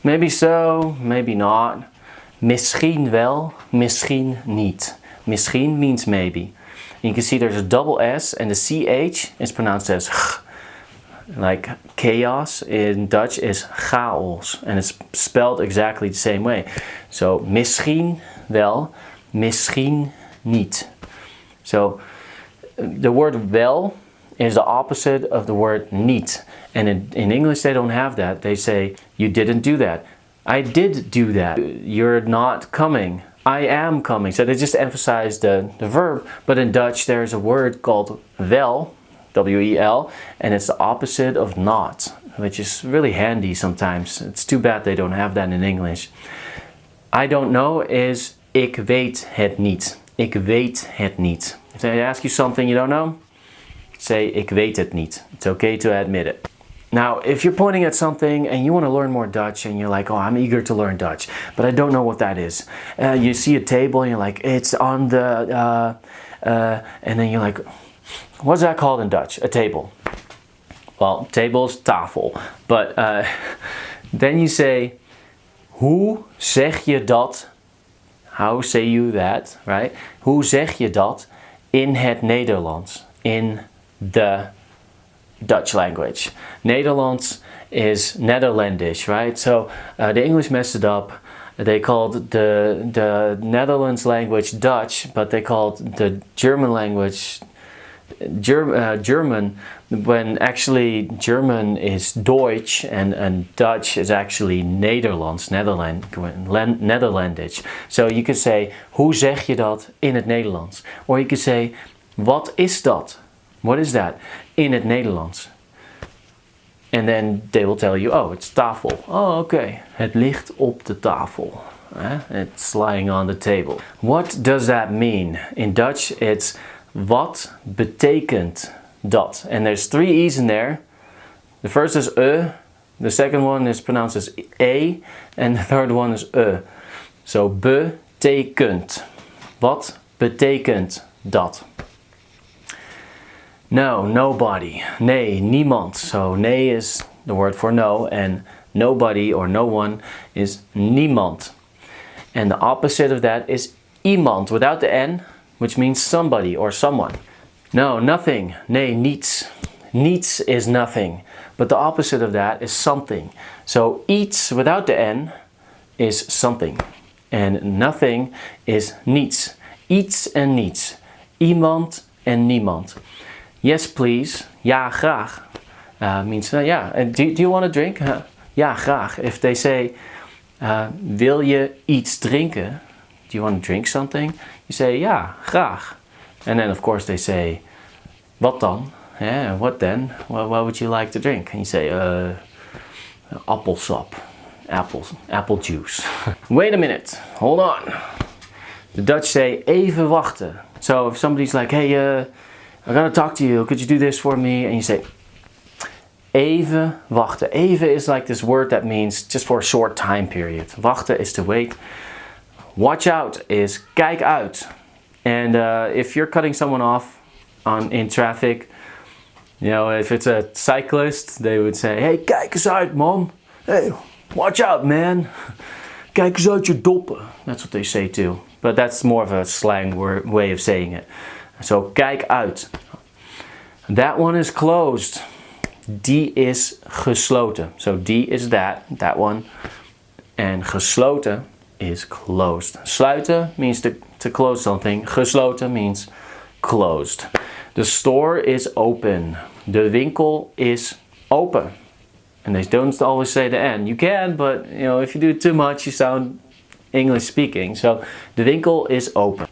Maybe so, maybe not. Misschien wel, misschien niet. Misschien means maybe. You can see there's a double S and the CH is pronounced as ch. Like chaos in Dutch is chaos. And it's spelled exactly the same way. So misschien wel, misschien niet. So the word wel is the opposite of the word niet. And in English they don't have that. They say, you didn't do that. I did do that. You're not coming. I am coming. So they just emphasize the verb. But in Dutch there's a word called wel, W-E-L, and it's the opposite of not, which is really handy sometimes. It's too bad they don't have that in English. I don't know is ik weet het niet. Ik weet het niet. If they ask you something you don't know, say ik weet het niet. It's okay to admit it. Now, if you're pointing at something and you want to learn more Dutch and you're like, oh, I'm eager to learn Dutch, but I don't know what that is. You see a table and you're like, it's on the, and then you're like, what's that called in Dutch? A table. Well, table's tafel. But then you say, hoe zeg je dat? How say you that, right? Hoe zeg je dat in het Nederlands? In the Dutch language. Nederlands is Netherlandish, right? So the English messed it up. They called the Netherlands language Dutch, but they called the German language German, when actually German is Deutsch and Dutch is actually Netherlandish. So you could say, hoe zeg je dat in het Nederlands? Or you could say, wat is dat? What is that in het Nederlands? And then they will tell you, oh, it's tafel. Oh, okay. Het ligt op de tafel. It's lying on the table. What does that mean? In Dutch, it's wat betekent dat? And there's 3 E's in there. The first is the second one is pronounced as e, and the third one is So betekent. Wat betekent dat? No, nobody. Nee, niemand. So nee is the word for no, and nobody or no one is niemand. And the opposite of that is iemand without the N, which means somebody or someone. No, nothing. Nee, niets. Niets is nothing. But the opposite of that is something. So iets without the N is something. And nothing is niets. Iets en niets. Iemand en niemand. Yes, please. Ja, graag. Means, yeah. Do you want a drink? Ja, graag. If they say, wil je iets drinken? Do you want to drink something? You say, ja, graag. And then of course they say, wat dan? Yeah, what then? What would you like to drink? And you say, appelsap. Apple juice. Wait a minute. Hold on. The Dutch say, even wachten. So if somebody's like, hey, I gotta talk to you. Could you do this for me? And you say, even wachten. Even is like this word that means just for a short time period. Wachten is to wait. Watch out is kijk uit. And if you're cutting someone off in traffic, you know, if it's a cyclist, they would say, hey, kijk eens uit, man. Hey, watch out, man. Kijk eens uit je doppen. That's what they say too. But that's more of a slang way of saying it. So, kijk uit. That one is closed. Die is gesloten. So, die is that one. And gesloten is closed. Sluiten means to close something. Gesloten means closed. The store is open. De winkel is open. And they don't always say the N. You can, but you know, if you do it too much, you sound English speaking. So, de winkel is open.